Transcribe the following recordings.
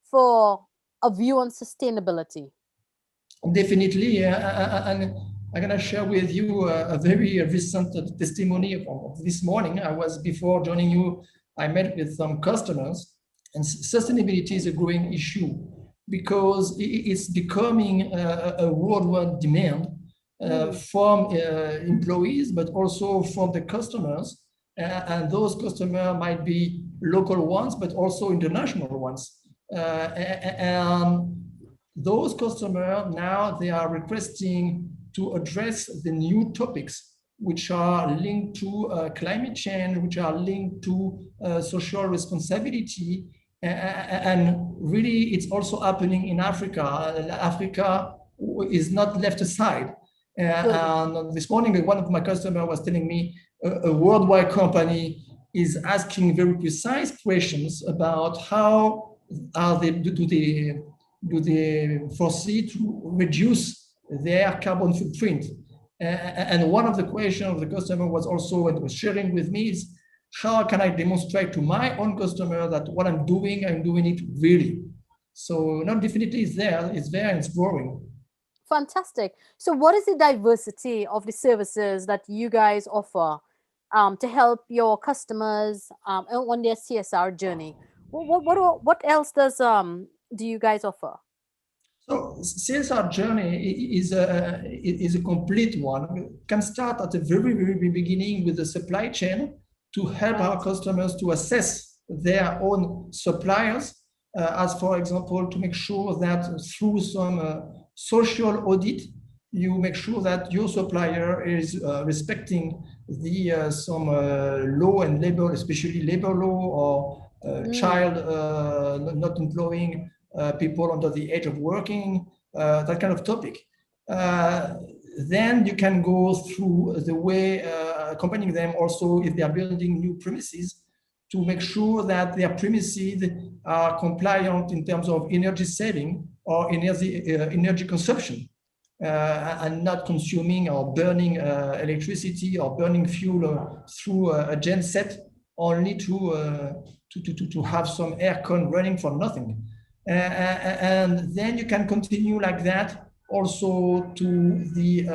for a view on sustainability? Definitely, and I'm gonna share with you a very recent testimony of this morning. Before joining you, I met with some customers, and sustainability is a growing issue because it's becoming a worldwide demand from employees, but also from the customers. And those customers might be local ones, but also international ones. And those customers now they are requesting to address the new topics which are linked to climate change, which are linked to social responsibility. And really, it's also happening in Africa. Africa is not left aside. And this morning, one of my customers was telling me a worldwide company is asking very precise questions about how do they foresee to reduce their carbon footprint. And one of the questions of the customer was also, and was sharing with me, is how can I demonstrate to my own customer that what I'm doing it really. So no, definitely it's there, and it's growing. Fantastic. So what is the diversity of the services that you guys offer to help your customers on their CSR journey? What else do you guys offer? So CSR journey is a complete one. We can start at the very, very beginning with the supply chain to help our customers to assess their own suppliers, as for example, to make sure that through some social audit, you make sure that your supplier is respecting the some law and labor, especially labor law or child not employing people under the age of working, that kind of topic. Then you can go through the way accompanying them also if they are building new premises to make sure that their premises are compliant in terms of energy saving or energy consumption. And not consuming or burning electricity or burning fuel through a genset only to have some aircon running for nothing. And then you can continue like that also to the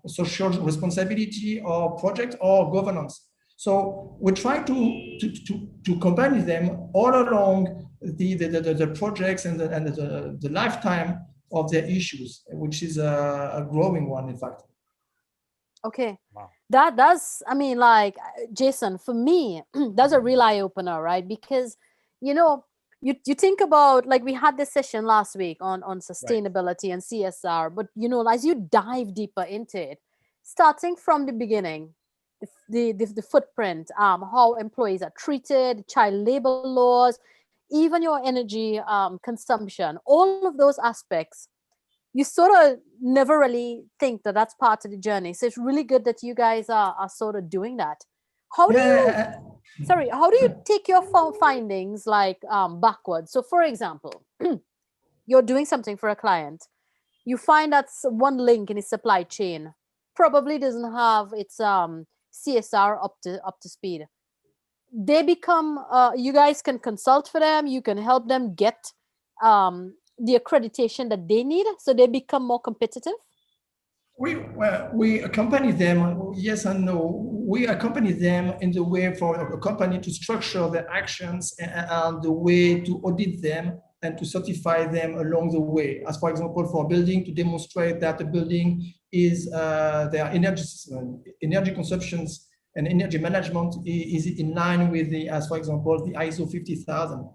social responsibility or project or governance. So we try to combine them all along the projects and the lifetime of their issues, which is a growing one, in fact. Okay. Wow. That's, I mean, like, Jason, for me, that's a real eye opener, right? Because, you know, you think about, like, we had this session last week on sustainability and CSR, but, you know, as you dive deeper into it, starting from the beginning, the footprint, how employees are treated, child labor laws, even your energy consumption, all of those aspects, you sort of never really think that that's part of the journey. So it's really good that you guys are sort of doing that. How do you take your findings like backwards? So for example, you're doing something for a client. You find that one link in his supply chain probably doesn't have its CSR up to speed. They become, you guys can consult for them. You can help them get the accreditation that they need, so they become more competitive. We accompany them, yes and no. We accompany them in the way for a company to structure their actions and the way to audit them and to certify them along the way. As for example, for a building, to demonstrate that the building is their energy consumptions and energy management is in line with the, as for example, the ISO 50000.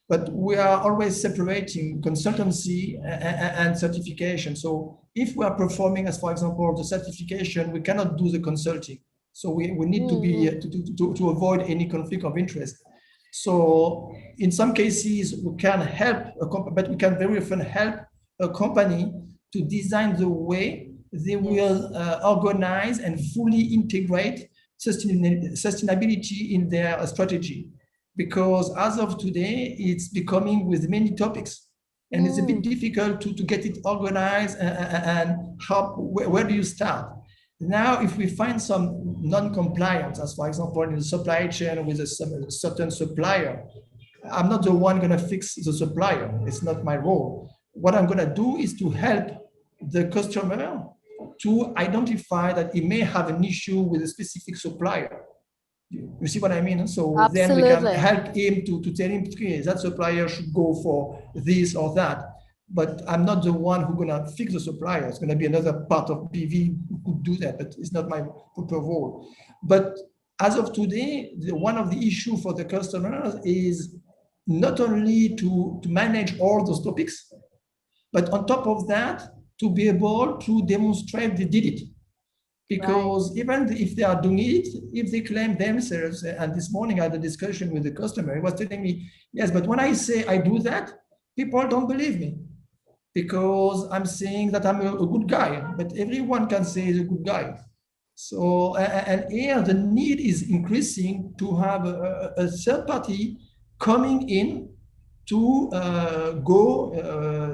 But we are always separating consultancy and certification. So if we are performing, as for example, the certification, we cannot do the consulting. So we need to be to avoid any conflict of interest. So in some cases, we can help a company, but we can very often help a company to design the way they will organize and fully integrate sustainability in their strategy. Because as of today, it's becoming with many topics, and it's a bit difficult to get it organized and where do you start? Now, if we find some non-compliance, as for example, in the supply chain with a certain supplier, I'm not the one going to fix the supplier. It's not my role. What I'm going to do is to help the customer to identify that he may have an issue with a specific supplier. You see what I mean? So then we can Absolutely. help him to tell him, okay, that supplier should go for this or that. But I'm not the one who's gonna fix the supplier. It's gonna be another part of BV who could do that, but it's not my proper role. But as of today, one of the issue for the customers is not only to manage all those topics, but on top of that, to be able to demonstrate they did it. Right. Because even if they are doing it, if they claim themselves, and this morning I had a discussion with the customer, he was telling me, yes, but when I say I do that, people don't believe me because I'm saying that I'm a good guy, but everyone can say he's a good guy. So, and here the need is increasing to have a third party coming in to go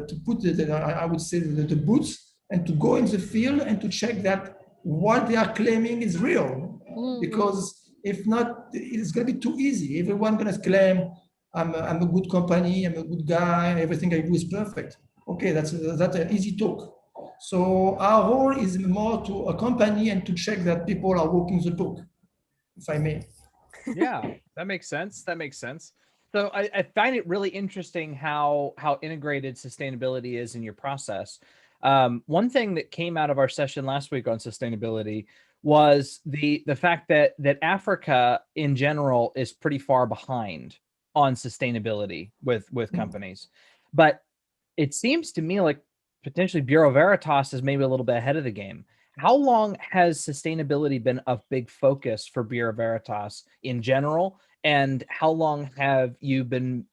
to put I would say the boots and to go in the field and to check that what they are claiming is real. Mm-hmm. Because if not, it's going to be too easy. Everyone going to claim I'm a good company, I'm a good guy, everything I do is perfect. Okay, that's an easy talk. So our role is more to accompany and to check that people are walking the talk, if I may. Yeah, that makes sense. That makes sense. So I find it really interesting how integrated sustainability is in your process. One thing that came out of our session last week on sustainability was the fact that Africa in general is pretty far behind on sustainability with companies, but it seems to me like potentially Bureau Veritas is maybe a little bit ahead of the game. How long has sustainability been a big focus for Bureau Veritas in general? And how long have you been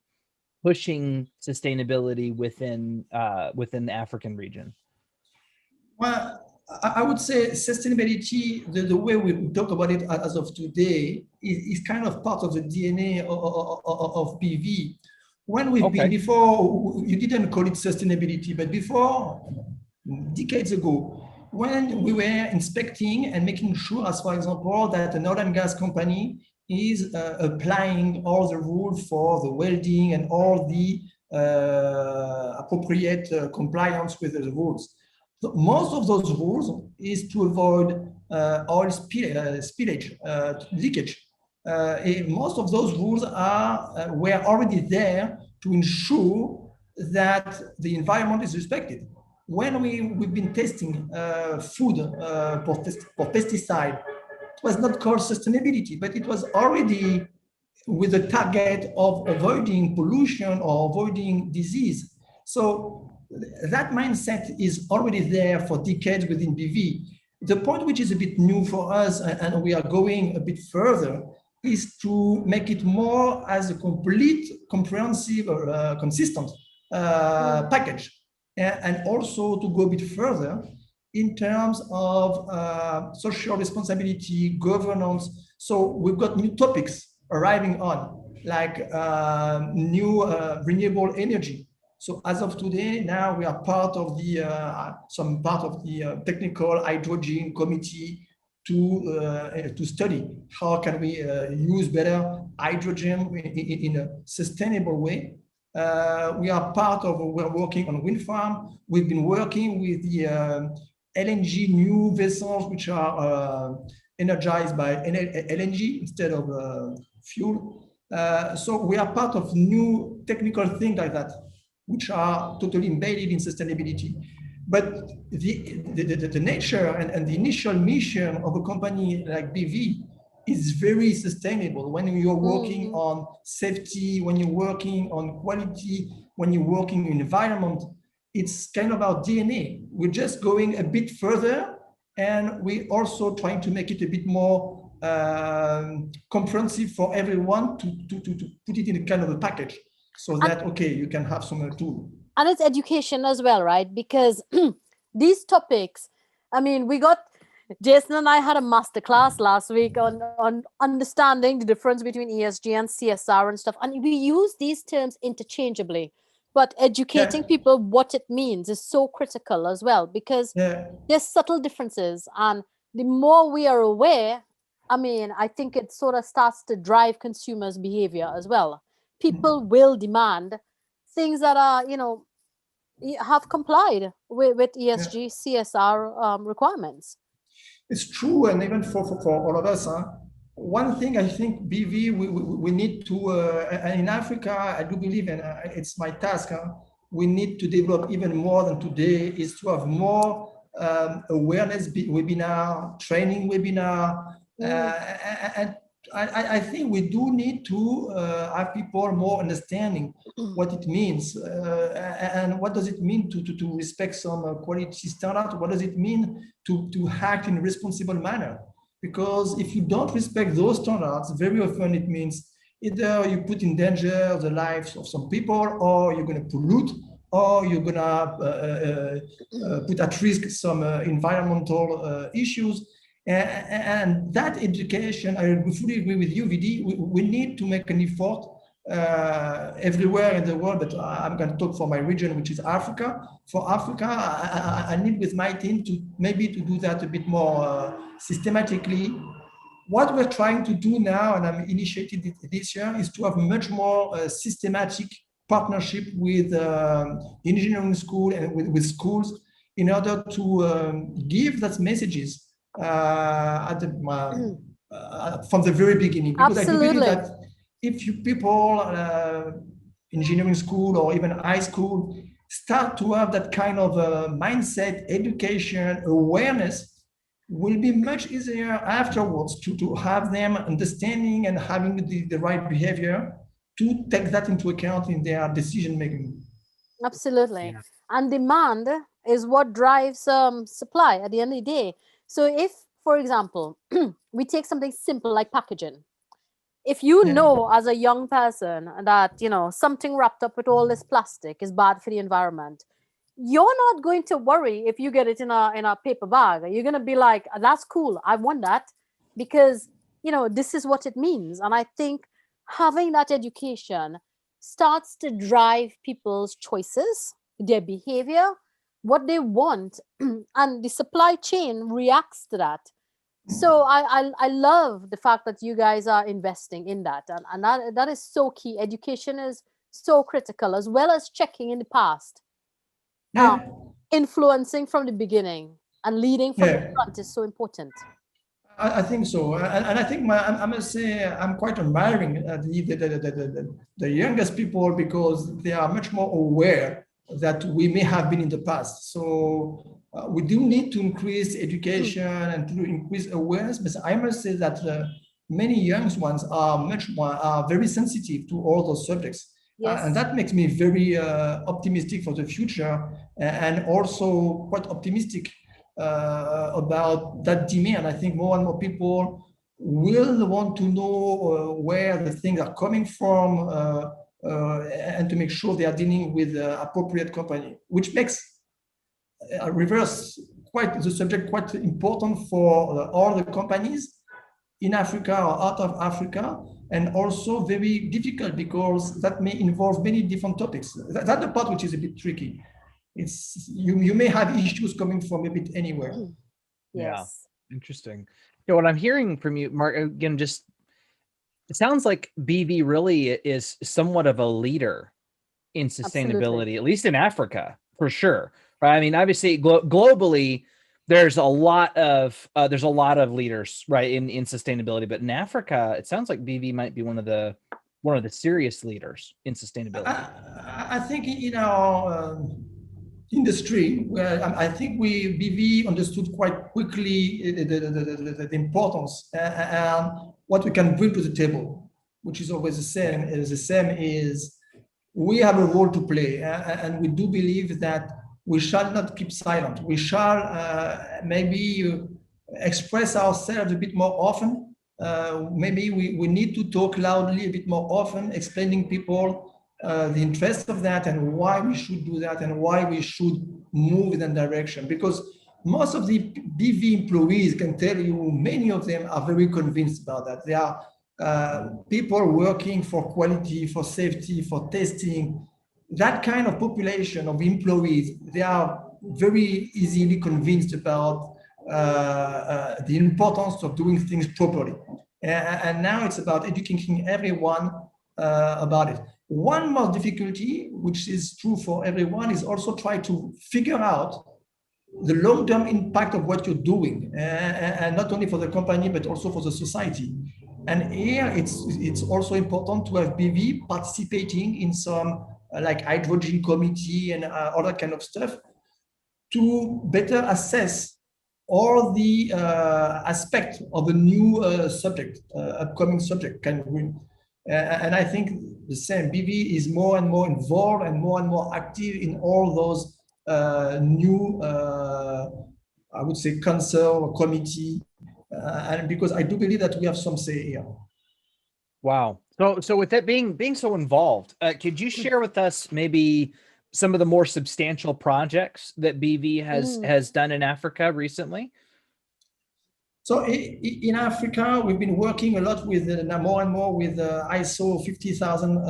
pushing sustainability within the African region? Well, I would say sustainability, the way we talk about it as of today, is kind of part of the DNA of BV. When we've been, Okay. before, you didn't call it sustainability, but before, decades ago, when we were inspecting and making sure, as for example, that an oil and gas company is applying all the rules for the welding and all the appropriate compliance with the rules. So most of those rules is to avoid oil spillage, leakage. Most of those rules were already there to ensure that the environment is respected. When we've been testing food for pesticide, it was not called sustainability, but it was already with the target of avoiding pollution or avoiding disease. So that mindset is already there for decades within BV. The point which is a bit new for us, and we are going a bit further, is to make it more as a complete, comprehensive, or consistent package, and also to go a bit further in terms of social responsibility, governance. So we've got new topics arriving on, like new renewable energy. So as of today, now we are part of the some part of the technical hydrogen committee to study how can we use better hydrogen in a sustainable way. We're working on wind farm. We've been working with the LNG new vessels, which are energized by LNG instead of fuel. So we are part of new technical things like that, which are totally embedded in sustainability. But the nature and the initial mission of a company like BV is very sustainable. When you're working on safety, when you're working on quality, when you're working in environment, it's kind of our DNA. We're just going a bit further, and we're also trying to make it a bit more comprehensive for everyone to put it in a kind of a package, so that, okay, you can have some tool. And it's education as well, right? Because these topics, I mean, Jason and I had a masterclass last week on understanding the difference between ESG and CSR and stuff. And we use these terms interchangeably, but educating people what it means is so critical as well, because there's subtle differences. And the more we are aware, I mean, I think it sort of starts to drive consumers' behavior as well. people will demand things that are, have complied with ESG, CSR requirements. It's true, and even for all of us, one thing I think BV we need to, and in Africa, I do believe, and it's my task, we need to develop even more than today, is to have more awareness webinar, training webinar, and I think we do need to have people more understanding what it means and what does it mean to respect some quality standard. What does it mean to act in a responsible manner? Because if you don't respect those standards, very often it means either you put in danger the lives of some people, or you're going to pollute, or you're going to put at risk some environmental issues. And that education, I fully agree with you, VD, we need to make an effort everywhere in the world, but I'm going to talk for my region, which is Africa. For Africa, I need with my team to maybe to do that a bit more systematically. What we're trying to do now, and I'm initiated it this year, is to have much more systematic partnership with engineering school and with schools in order to give those messages from the very beginning. Because Absolutely. I do believe that if you people, engineering school or even high school, start to have that kind of mindset, education, awareness, will be much easier afterwards to have them understanding and having the right behavior to take that into account in their decision making. Absolutely. Yeah. And demand is what drives supply at the end of the day. So if, for example, we take something simple like packaging, if you know as a young person that, something wrapped up with all this plastic is bad for the environment, you're not going to worry if you get it in a paper bag. You're going to be like, that's cool, I want that, because this is what it means. And I think having that education starts to drive people's choices, their behavior, what they want, and the supply chain reacts to that. So I love the fact that you guys are investing in that, and that is so key. Education is so critical, as well as checking in the past. Influencing from the beginning and leading from the front is so important. I think so, and I think I must say I'm quite admiring the youngest people, because they are much more aware that we may have been in the past. So we do need to increase education and to increase awareness. But I must say that many young ones are very sensitive to all those subjects. Yes. And that makes me very optimistic for the future, and also quite optimistic about that demand. I think more and more people will want to know where the things are coming from, and to make sure they are dealing with appropriate company, which makes reverse the subject quite important for all the companies in Africa or out of Africa, and also very difficult because that may involve many different topics. That's the part which is a bit tricky. It's you may have issues coming from a bit anywhere. Yes. Yeah, interesting. What I'm hearing from you, Mark, again, just it sounds like BV really is somewhat of a leader in sustainability. Absolutely. At least in Africa, for sure. Right? I mean, obviously, globally, there's a lot of leaders, right, in sustainability. But in Africa, it sounds like BV might be one of the serious leaders in sustainability. I think in our industry, where I think BV understood quite quickly the importance and what we can bring to the table, which is always the same. The same is we have a role to play, and we do believe that we shall not keep silent. We shall maybe express ourselves a bit more often. Maybe we need to talk loudly a bit more often, explaining people the interest of that and why we should do that and why we should move in that direction. Because most of the BV employees can tell you, many of them are very convinced about that. They are people working for quality, for safety, for testing. That kind of population of employees, they are very easily convinced about the importance of doing things properly. And now it's about educating everyone about it. One more difficulty, which is true for everyone, is also try to figure out the long-term impact of what you're doing, and not only for the company, but also for the society. And here it's also important to have BV participating in some like hydrogen committee and other kind of stuff to better assess all the aspects of a new subject, upcoming subject kind of win. And I think the same, BV is more and more involved and more active in all those new, I would say, council or committee, and because I do believe that we have some say here. Wow. So with that being so involved, could you share with us maybe some of the more substantial projects that BV has done in Africa recently? So in Africa, we've been working a lot with more and more with ISO 50,000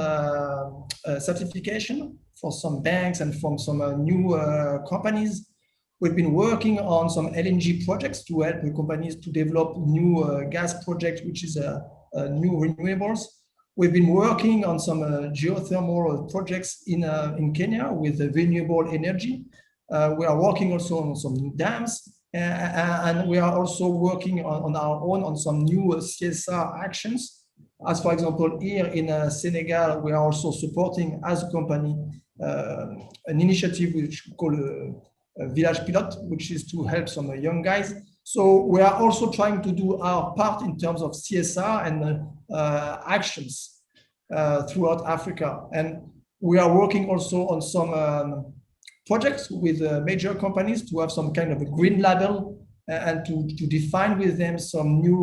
certification for some banks and from some new companies. We've been working on some LNG projects to help the companies to develop new gas projects, which is new renewables. We've been working on some geothermal projects in Kenya with renewable energy. We are working also on some dams, and we are also working on our own on some new CSR actions. As for example, here in Senegal, we are also supporting as a company an initiative which we call Village Pilot, which is to help some young guys. So we are also trying to do our part in terms of CSR and actions throughout Africa. And we are working also on some projects with major companies to have some kind of a green label and to define with them some new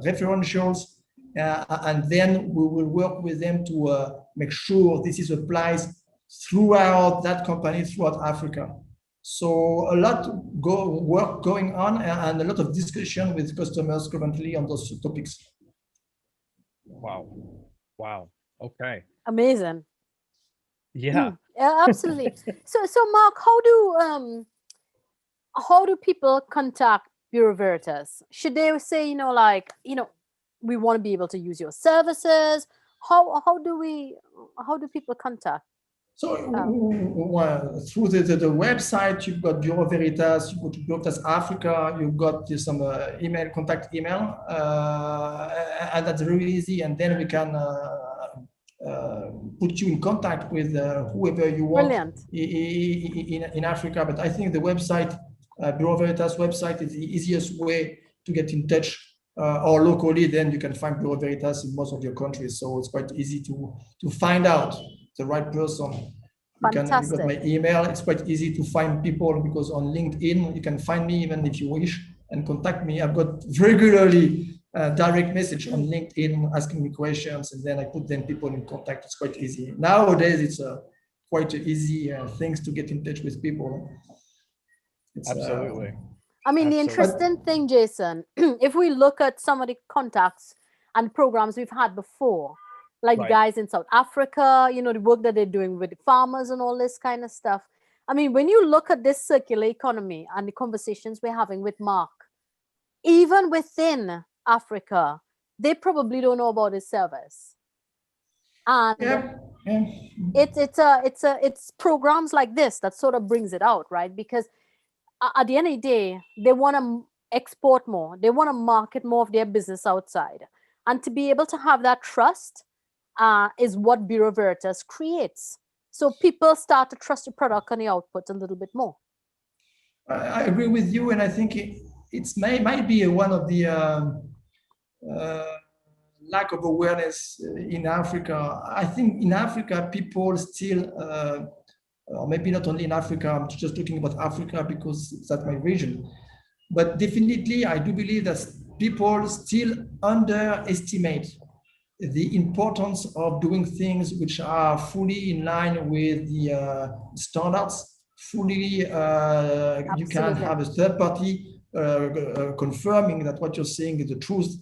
referentials. And then we will work with them to make sure this is applies throughout that company, throughout Africa. So a lot work going on and a lot of discussion with customers currently on those topics. Wow. Wow. Okay. Amazing. Yeah. Absolutely. So Mark, how do people contact Bureau Veritas? Should they say, we want to be able to use your services? How do people contact? So through the website, you've got Bureau Veritas, you go to Bureau Veritas Africa, you've got some contact email, and that's very easy. And then we can put you in contact with whoever you want in Africa. But I think the website, Bureau Veritas website, is the easiest way to get in touch. Or locally, then you can find Bureau Veritas in most of your countries. So it's quite easy to find out the right person. You got my email. It's quite easy to find people because on LinkedIn, you can find me even if you wish and contact me. I've got regularly direct message on LinkedIn asking me questions, and then I put them people in contact. It's quite easy. Nowadays, it's quite easy things to get in touch with people. Absolutely. I mean, the interesting thing, Jason, if we look at some of the contacts and programs we've had before, like guys in South Africa, the work that they're doing with the farmers and all this kind of stuff. I mean, when you look at this circular economy and the conversations we're having with Mark, even within Africa, they probably don't know about his service. And it's programs like this that sort of brings it out, right? Because at the end of the day, they want to export more. They want to market more of their business outside. And to be able to have that trust is what Bureau Veritas creates. So people start to trust the product and the output a little bit more. I agree with you. And I think it might be one of the lack of awareness in Africa. I think in Africa, people still, or maybe not only in Africa, I'm just talking about Africa because that's my region. But definitely, I do believe that people still underestimate the importance of doing things which are fully in line with the standards, fully, you can have a third party confirming that what you're saying is the truth,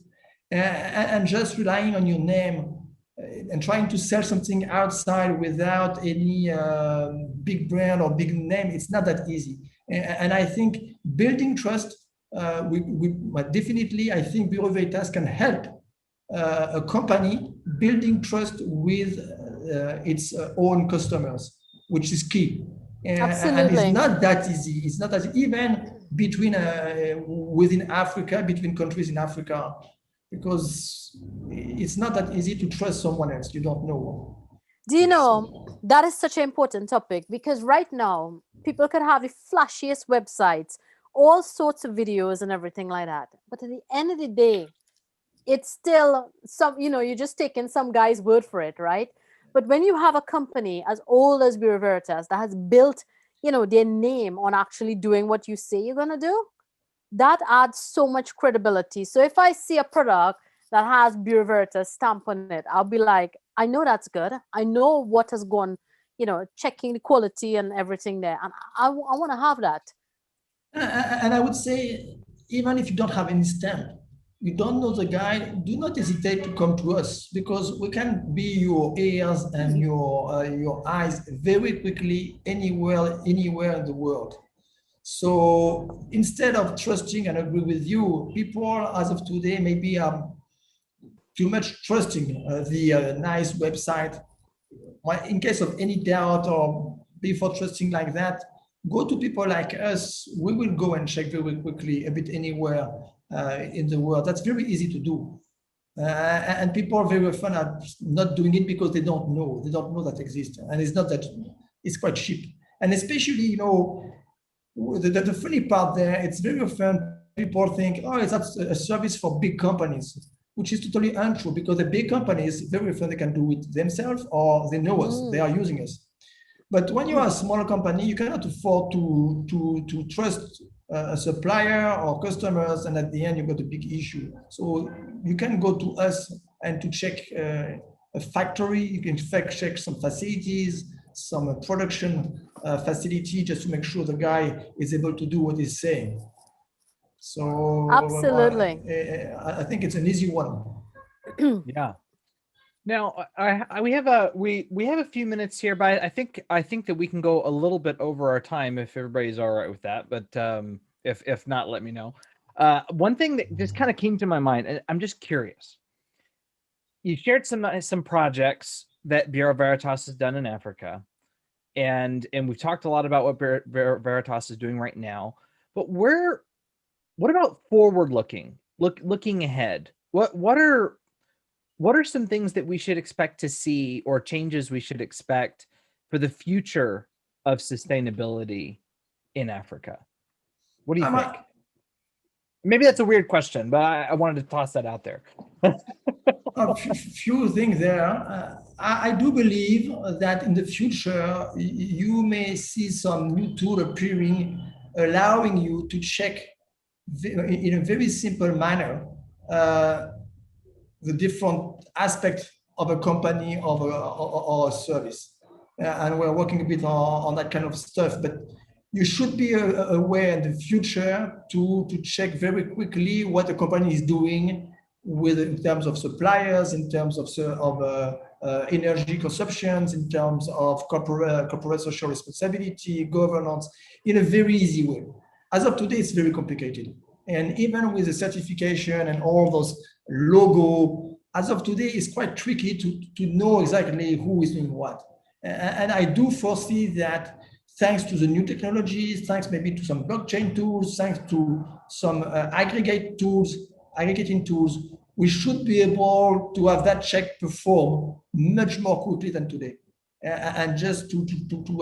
and just relying on your name and trying to sell something outside without any big brand or big name, it's not that easy. And I think building trust, definitely, I think Bureau Veritas can help a company building trust with its own customers, which is key. And it's Absolutely. not that easy. It's not that even between within Africa, between countries in Africa, because it's not that easy to trust someone else you don't know. Do you know, that is such an important topic because right now people could have the flashiest websites, all sorts of videos and everything like that. But at the end of the day, it's still some, you're just taking some guy's word for it, right? But when you have a company as old as Bureau Veritas that has built, their name on actually doing what you say you're going to do, that adds so much credibility. So if I see a product that has Bureau Veritas stamp on it, I'll be like, I know that's good. I know what has gone, checking the quality and everything there. And I want to have that. And I would say, even if you don't have any stamp, you don't know the guy, do not hesitate to come to us, because we can be your ears and your eyes very quickly anywhere in the world. So instead of trusting and agree with you, people as of today maybe are too much trusting the nice website. In case of any doubt or before trusting like that, go to people like us. We will go and check very quickly a bit anywhere in the world. That's very easy to do. And people very often are not doing it because they don't know. They don't know that exists. And it's not that, it's quite cheap. And especially, the funny part there, it's very often people think, oh, it's a service for big companies, which is totally untrue, because the big companies, very often they can do it themselves or they know us, they are using us. But when you are a small company, you cannot afford to trust a supplier or customers, and at the end you got a big issue. So you can go to us and to check a factory, you can check some facilities, some production facility, just to make sure the guy is able to do what he's saying. So Absolutely. I think it's an easy one. Yeah. Now we have a few minutes here, but I think that we can go a little bit over our time if everybody's all right with that. But if not, let me know. One thing that just kind of came to my mind, and I'm just curious. You shared some projects that Bureau Veritas has done in Africa, and we've talked a lot about what Bureau Veritas is doing right now. But what about forward looking ahead? What are some things that we should expect to see, or changes we should expect for the future of sustainability in Africa? What do you think? Maybe that's a weird question, but I wanted to toss that out there. A few things there. I do believe that in the future, you may see some new tool appearing, allowing you to check in a very simple manner the different aspects of a company or a service. And we're working a bit on that kind of stuff, but you should be aware in the future to check very quickly what the company is doing in terms of suppliers, in terms of energy consumptions, in terms of corporate social responsibility, governance, in a very easy way. As of today, it's very complicated. And even with the certification and all those logo, as of today, it's quite tricky to know exactly who is doing what. And I do foresee that thanks to the new technologies, thanks maybe to some blockchain tools, thanks to some aggregating tools, we should be able to have that check performed much more quickly than today, and just to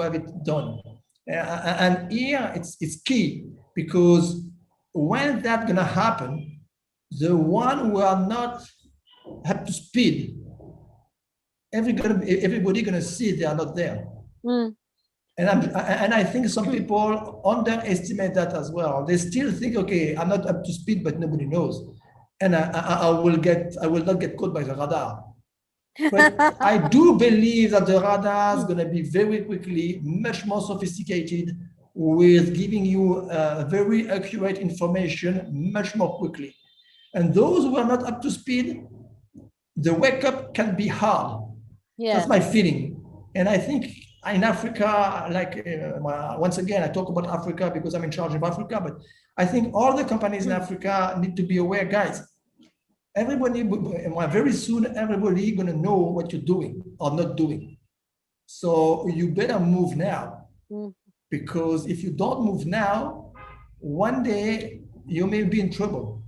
have it done. And here it's key, because when that's gonna happen, the one who are not up to speed, everybody gonna see they are not there. And I think some people underestimate that as well. They still think, okay, I'm not up to speed, but nobody knows, and I will not get caught by the radar. But I do believe that the radar is going to be very quickly much more sophisticated, with giving you very accurate information much more quickly. And those who are not up to speed, the wake up can be hard. Yeah. That's my feeling. And I think in Africa, like once again, I talk about Africa because I'm in charge of Africa, but I think all the companies in Africa need to be aware, guys. everybody, very soon, everybody gonna know what you're doing or not doing. So you better move now, because if you don't move now, one day you may be in trouble.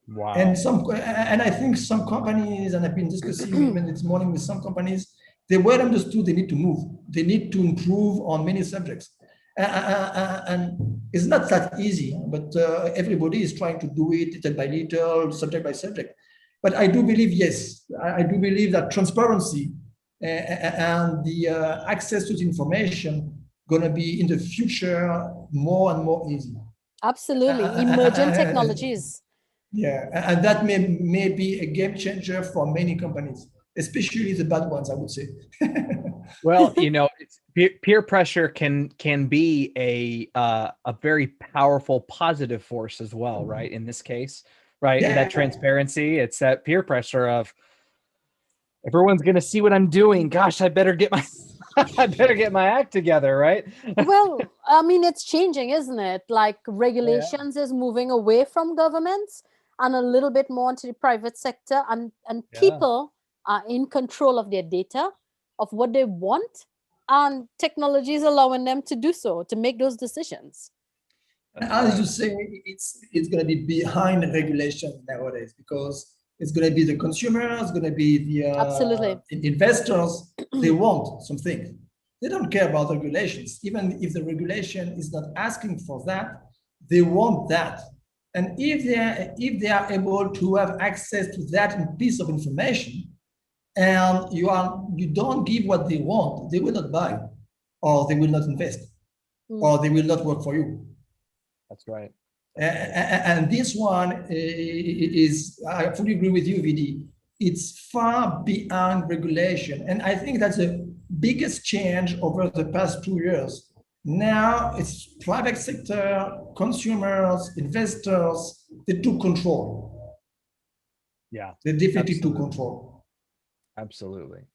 Wow. And I think some companies, and I've been discussing even this morning with some companies, they well understood they need to move. They need to improve on many subjects. And it's not that easy, but everybody is trying to do it little by little, subject by subject. But I do believe, yes, I do believe that transparency and the access to the information going to be in the future more and more easy. Absolutely. Emergent technologies. Yeah, and that may be a game changer for many companies, especially the bad ones, I would say. Well, you know, peer pressure can be a very powerful positive force as well, right? In this case, right? Yeah. That transparency, it's that peer pressure of everyone's going to see what I'm doing. Gosh, I better get my act together, right? Well, I mean, it's changing, isn't it? Like regulations is moving away from governments and a little bit more into the private sector, and people are in control of their data, of what they want, and technology is allowing them to do so, to make those decisions. As you say, it's going to be behind regulation nowadays, because it's going to be the consumer, it's going to be the Absolutely. investors. They want something. They don't care about regulations. Even if the regulation is not asking for that, they want that. And if they are able to have access to that piece of information, and you don't give what they want, they will not buy, or they will not invest, or they will not work for you. That's right. And this one is, I fully agree with you, VD. It's far beyond regulation. And I think that's the biggest change over the past 2 years. Now it's private sector, consumers, investors, they took control. Yeah. They definitely took control. Absolutely.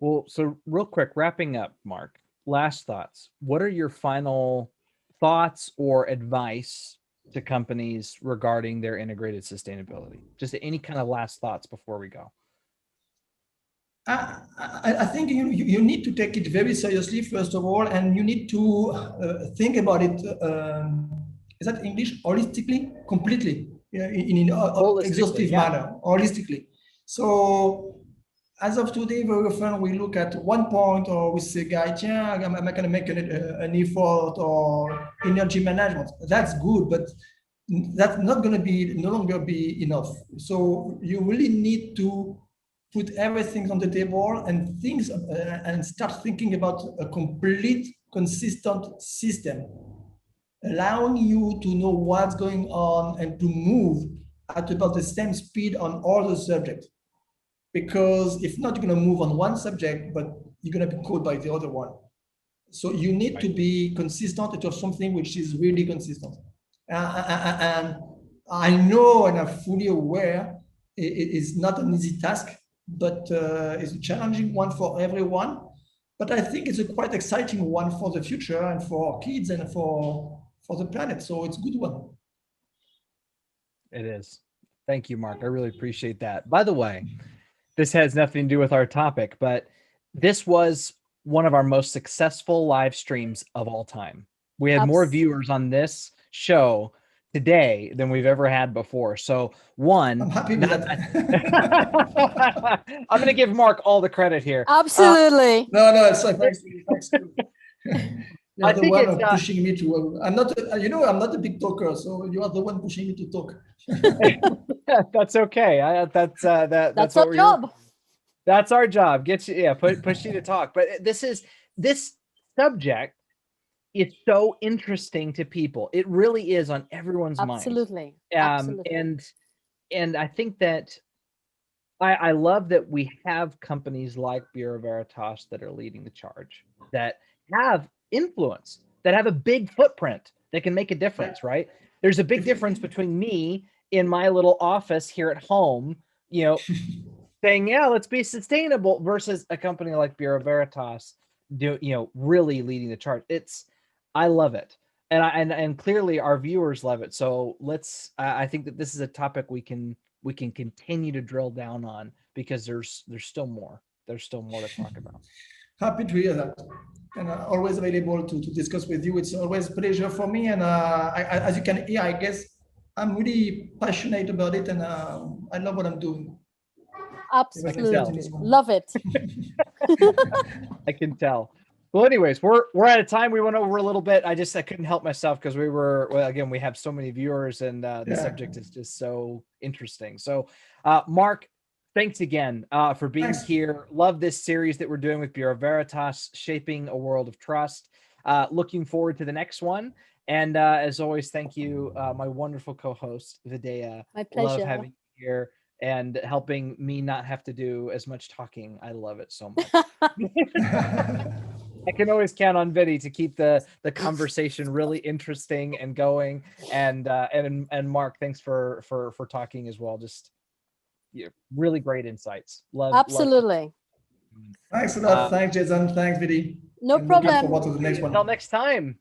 Well, so real quick, wrapping up, Mark, last thoughts. What are your final thoughts or advice to companies regarding their integrated sustainability? Just any kind of last thoughts before we go. I think you need to take it very seriously, first of all, and you need to think about it. Is that English? Holistically, completely, in an exhaustive manner, holistically. So, as of today, very often we look at one point, or we say, guys, yeah, I'm going to make an effort, or energy management. That's good, but that's not going to be no longer be enough. So you really need to put everything on the table and and start thinking about a complete, consistent system, allowing you to know what's going on and to move at about the same speed on all the subjects. Because if not, you're going to move on one subject, but you're going to be caught by the other one. So you need to be consistent to have something which is really consistent. And I know, and I'm fully aware, it is not an easy task, but it's a challenging one for everyone. But I think it's a quite exciting one for the future and for our kids and for the planet. So it's a good one. It is. Thank you, Mark. I really appreciate that. By the way, this has nothing to do with our topic, but this was one of our most successful live streams of all time. We had more viewers on this show today than we've ever had before. So one, I'm happy with that. I'm going to give Mark all the credit here. Absolutely. No, it's like, thanks. You're I the think one pushing me to. I'm not. I'm not a big talker, so you are the one pushing me to talk. That's okay. That's our job. That's our job. Get you, push you to talk. But this subject is so interesting to people. It really is on everyone's mind. Absolutely. And I think that I love that we have companies like Bureau Veritas that are leading the charge, that have influence, that have a big footprint, that can make a difference, right? There's a big difference between me in my little office here at home, saying, yeah, let's be sustainable, versus a company like Bureau Veritas, really leading the charge. I love it. And clearly our viewers love it. So I think that this is a topic we can we can continue to drill down on, because there's still more. There's still more to talk about. Happy to hear that. And always available to discuss with you. It's always a pleasure for me. And as you can hear, I guess I'm really passionate about it, and I love what I'm doing. Absolutely. Love it. I can tell. Well, anyways, we're out of time. We went over a little bit. I couldn't help myself, because we have so many viewers, and the subject is just so interesting. So, Mark, thanks again for being here. Love this series that we're doing with Bureau Veritas, Shaping a World of Trust. Looking forward to the next one. And as always, thank you, my wonderful co-host, Vidya. My pleasure. Love having you here and helping me not have to do as much talking. I love it so much. I can always count on Viddy to keep the conversation really interesting and going. And Mark, thanks for talking as well. Just really great insights. Absolutely. Thanks a lot. Thanks, Jason. Thanks, Viddy. No problem. Looking forward to the next one. Until next time.